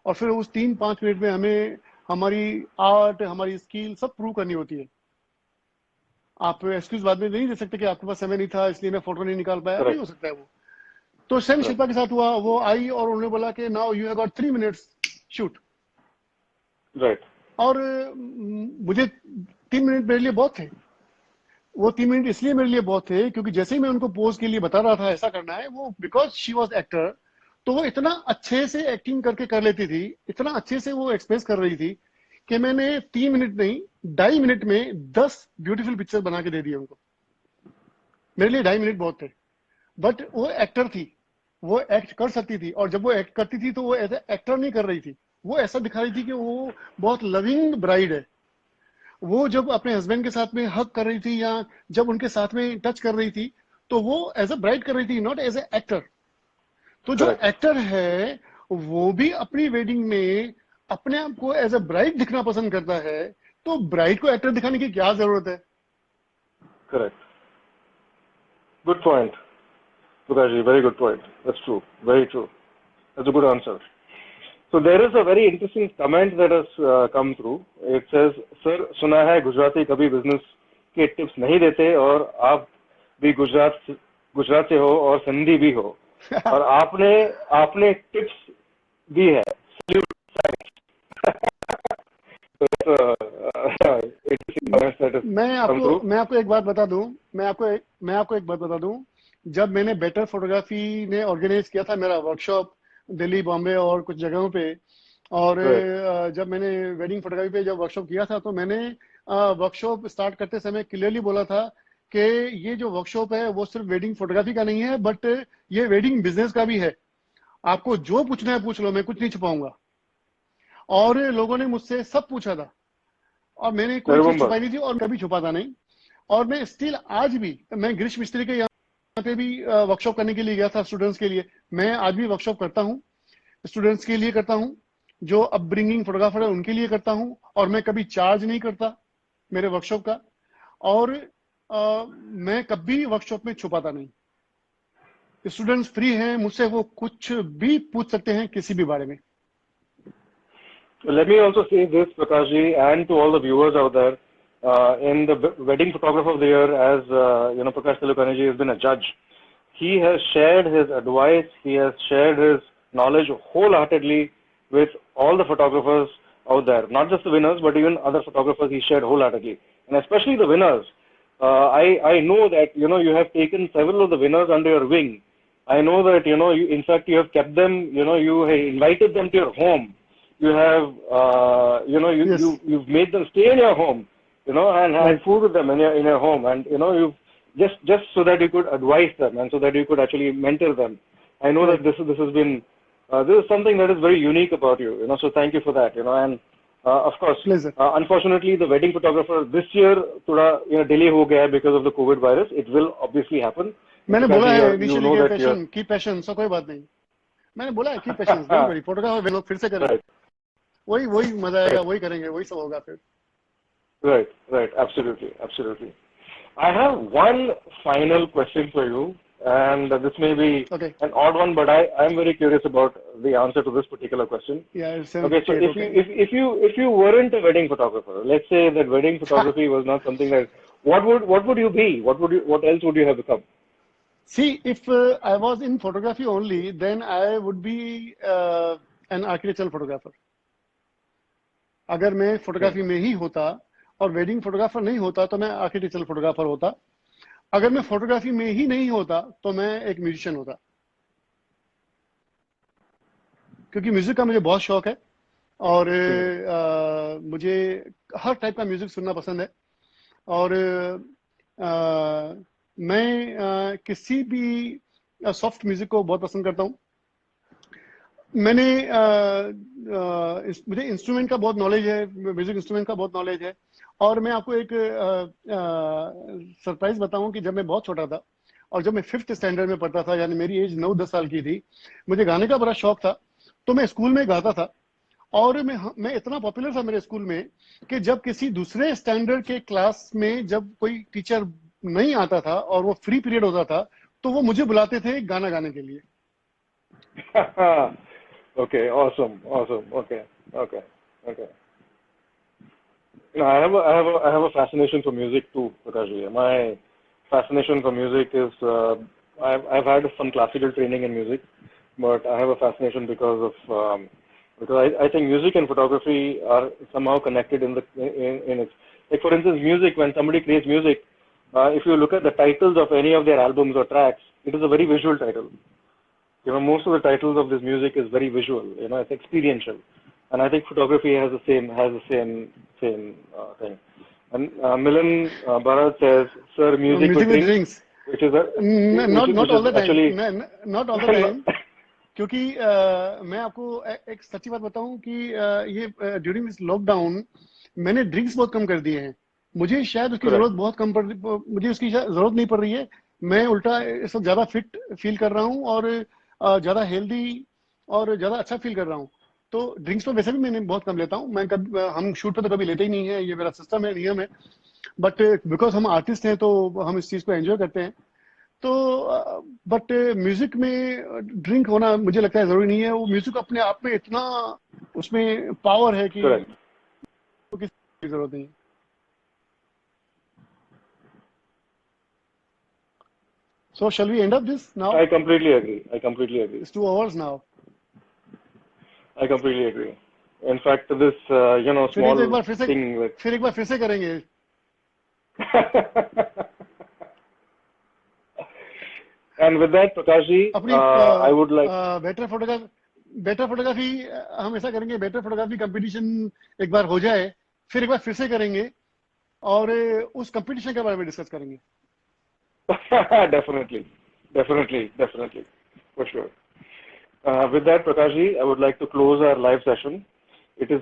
और फिर उस 3-5 मिनट में हमें हमारी आर्ट, हमारी स्किल सब प्रूव करनी होती है। आप एक्सक्यूज बाद में नहीं दे सकते कि आपके पास समय नहीं था इसलिए मैं फोटो नहीं निकाल पाया, नहीं हो सकता है वो। तो सेम शिल्पा के साथ हुआ, वो आई और उन्होंने बोला कि now you have got 3 minutes shoot. Right. और मुझे 3 मिनट मेरे लिए बहुत थे। वो 3 मिनट इसलिए मेरे लिए बहुत थे क्योंकि जैसे ही मैं उनको पोज के लिए बता रहा था ऐसा करना है, वो बिकॉज शी वॉज एक्टर, तो वो इतना अच्छे से एक्टिंग करके कर लेती थी, इतना अच्छे से वो एक्सप्रेस कर रही थी कि मैंने 3 मिनट नहीं 2.5 मिनट में 10 ब्यूटीफुल पिक्चर बना के दे दिए उनको। मेरे लिए 2.5 मिनट बहुत थे, बट वो एक्टर थी, वो एक्ट कर सकती थी और जब वो एक्ट करती थी तो वो एज एक्टर नहीं कर रही थी, वो ऐसा दिखा रही थी कि वो बहुत लविंग ब्राइड है। वो जब अपने हस्बैंड के साथ में हग कर रही थी या जब उनके साथ में टच कर रही थी तो वो एज अ ब्राइड कर रही थी, नॉट एज ए एक्टर। तो जो एक्टर है वो भी अपनी वेडिंग में अपने आप को एज अ ब्राइड दिखना पसंद करता है, तो ब्राइड को एक्टर दिखाने की क्या जरूरत है? Correct, good point Prakash ji, very good point. That's true, very true. That's a good answer. So there is a very interesting comment that has come through. It says, sir, सुना है गुजराती कभी business के tips नहीं देते और आप भी गुजरात से हो और सिंधी भी हो और आपने टिप्स दी है। मैं आपको एक बात बता दूं, मैं आपको एक बात बता दूं। जब मैंने बेटर फोटोग्राफी ने ऑर्गेनाइज किया था मेरा वर्कशॉप दिल्ली, बॉम्बे और कुछ जगहों पे, और जब मैंने वेडिंग फोटोग्राफी पे जब वर्कशॉप किया था तो मैंने वर्कशॉप स्टार्ट करते समय क्लियरली बोला था कि ये जो वर्कशॉप है वो सिर्फ वेडिंग फोटोग्राफी का नहीं है, बट ये वेडिंग बिजनेस का भी है। आपको जो पूछना है पूछ लो, मैं कुछ नहीं छुपाऊंगा। और लोगों ने मुझसे सब पूछा था और मैंने कोई चीज छुपाई नहीं थी और कभी छुपाता नहीं। और मैं स्टिल आज भी, मैं गिरीश मिस्त्री के यहाँ पे भी वर्कशॉप करने के लिए गया था स्टूडेंट्स के लिए। मैं आज भी वर्कशॉप करता हूँ, स्टूडेंट्स के लिए करता हूँ, जो अपब्रिंगिंग फोटोग्राफर है उनके लिए करता हूँ, और मैं कभी चार्ज नहीं करता मेरे वर्कशॉप का। और मैं कभी वर्कशॉप में छुपाता नहीं। स्टूडेंट्स फ्री हैं, मुझसे वो कुछ भी पूछ सकते हैं किसी भी बारे में। Let me also say this, Prakash ji, and to all the viewers out there, in the wedding photographer of the year, as Prakash Talukani ji has been a judge. He has shared his advice, he has shared his knowledge wholeheartedly with all the photographers out there, not just the winners, but even other photographers he shared wholeheartedly, and especially the winners. I know that you have taken several of the winners under your wing. I know that in fact you have kept them, you have invited them to your home. You have, Yes. you've made them stay in your home, and had food with them in your home, and you've just so that you could advise them and so that you could actually mentor them. I know that this has been this is something that is very unique about you, So thank you for that, and of course, unfortunately, the wedding photographer this year थोड़ा delay हो गया because of the COVID virus. It will obviously happen. मैंने बोला है initially keep patience, सो कोई बात नहीं। मैंने बोला है keep patience, don't worry, photographer लोग फिर से करेंगे, वही मजा आएगा, वही करेंगे, वही सब होगा फिर। Right, absolutely. I have one final question for you, and this may be Okay. an odd one, but I'm very curious about the answer to this particular question. Yeah, it's Okay, so 78. Okay. if you weren't a wedding photographer, let's say that wedding photography was not something that, what would you be? What else would you have become? See, if I was in photography only, then I would be an architectural photographer. अगर मैं photography में ही होता और wedding photographer नहीं होता तो मैं architectural photographer होता. अगर मैं फोटोग्राफी में ही नहीं होता तो मैं एक म्यूजिशियन होता, क्योंकि म्यूजिक का मुझे बहुत शौक है और मुझे हर टाइप का म्यूजिक सुनना पसंद है. और मैं किसी भी सॉफ्ट म्यूजिक को बहुत पसंद करता हूँ. मैंने मुझे इंस्ट्रूमेंट का बहुत नॉलेज है, म्यूजिक इंस्ट्रूमेंट का बहुत नॉलेज है. और मैं आपको एक सरप्राइज बताऊं कि जब मैं बहुत छोटा था और जब मैं 5th स्टैंडर्ड में पढ़ता था, यानी मेरी एज 9-10 साल की थी, मुझे गाने का बड़ा शौक था. तो मैं स्कूल में गाता था और मैं इतना पॉपुलर था मेरे स्कूल में कि जब किसी दूसरे स्टैंडर्ड के क्लास में जब कोई टीचर नहीं आता था और वो फ्री पीरियड होता था तो वो मुझे बुलाते थे गाना गाने के लिए. Okay, awesome. Okay. You know, I have a fascination for music too, Prakashji. My fascination for music is I've had some classical training in music, but I have a fascination because I think music and photography are somehow connected in it. Like for instance, music, when somebody creates music, if you look at the titles of any of their albums or tracks, it is a very visual title. You know, most of the titles of this music is very visual. You know, it's experiential, and I think photography has the same thing. And Milan Bharat says, "Sir, music with drinks," which is not all the time. Actually, not all the time. क्योंकि मैं आपको एक सच्ची बात बताऊं कि ये during this lockdown मैंने ड्रिंक्स बहुत कम कर दिए हैं. मुझे शायद उसकी जरूरत बहुत कम पड़ मुझे उसकी जरूरत नहीं पड़ रही है. मैं उल्टा इस वक्त ज्यादा फिट फील कर रहा हूँ और ज्यादा हेल्दी और ज्यादा अच्छा फील कर रहा हूँ. तो ड्रिंक्स तो वैसे भी मैंने बहुत कम लेता हूँ. मैं हम शूट पे तो कभी लेते ही नहीं है, ये मेरा सिस्टम है, नियम है. बट बिकॉज हम आर्टिस्ट हैं तो हम इस चीज को एंजॉय करते हैं. तो बट म्यूजिक में ड्रिंक होना मुझे लगता है जरूरी नहीं है. वो म्यूजिक अपने आप में इतना उसमें पावर है कि तो किसी की जरूरत नहीं. So shall we end up this now? I completely agree. It's 2 hours now. I completely agree. In fact, this small thing. फिर एक बार फिर से करेंगे. And with that, Prakashji, I would like better photography हम ऐसा करेंगे. बेटर फोटोग्राफी कंपटीशन एक बार हो जाए, फिर एक बार फिर से करेंगे और उस कंपटीशन के बारे में डिस्कस करेंगे. Definitely, for sure. With that, Prakashji, I would like to close our live session. It is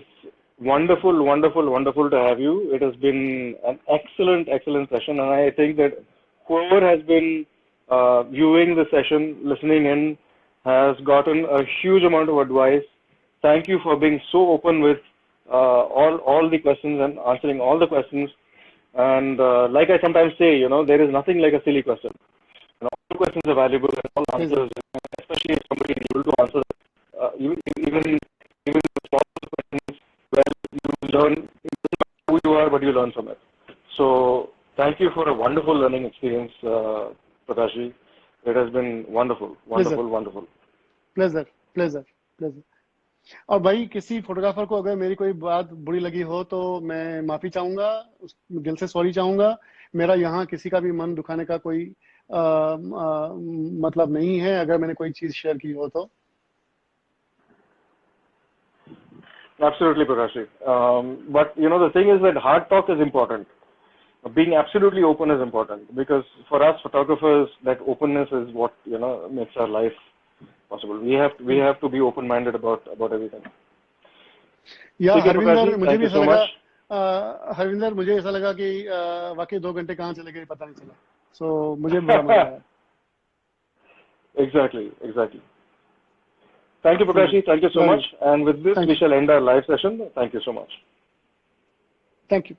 wonderful to have you. It has been an excellent session, and I think that whoever has been viewing the session, listening in, has gotten a huge amount of advice. Thank you for being so open with all the questions and answering all the questions. And like I sometimes say, there is nothing like a silly question. All questions are valuable, and all answers, especially if somebody is able to answer, even the small questions, well, you learn who you are, but you learn from it. So thank you for a wonderful learning experience, Prakashji. It has been wonderful. Pleasure. और भाई किसी photographer को अगर मेरी कोई बात बुरी लगी हो तो मैं माफी चाहूंगा, दिल से सॉरी चाहूंगा. मेरा यहाँ किसी का भी मन दुखाने का कोई मतलब नहीं है अगर मैंने कोई चीज शेयर की हो तो. Absolutely, Prakashji. But the thing is that hard talk is important. Being absolutely open is important, because for us photographers, that openness is what makes our life possible. We have to be open-minded about everything. Yeah, Harvinder, मुझे भी ऐसा लगा. हरविंदर, मुझे ऐसा लगा कि वाकई 2 घंटे कहाँ चले गए पता नहीं चला. So मुझे बड़ा मजा आया. Exactly. Thank you, Prakashji. Thank you so much. And with this, we shall end our live session. Thank you so much. Thank you.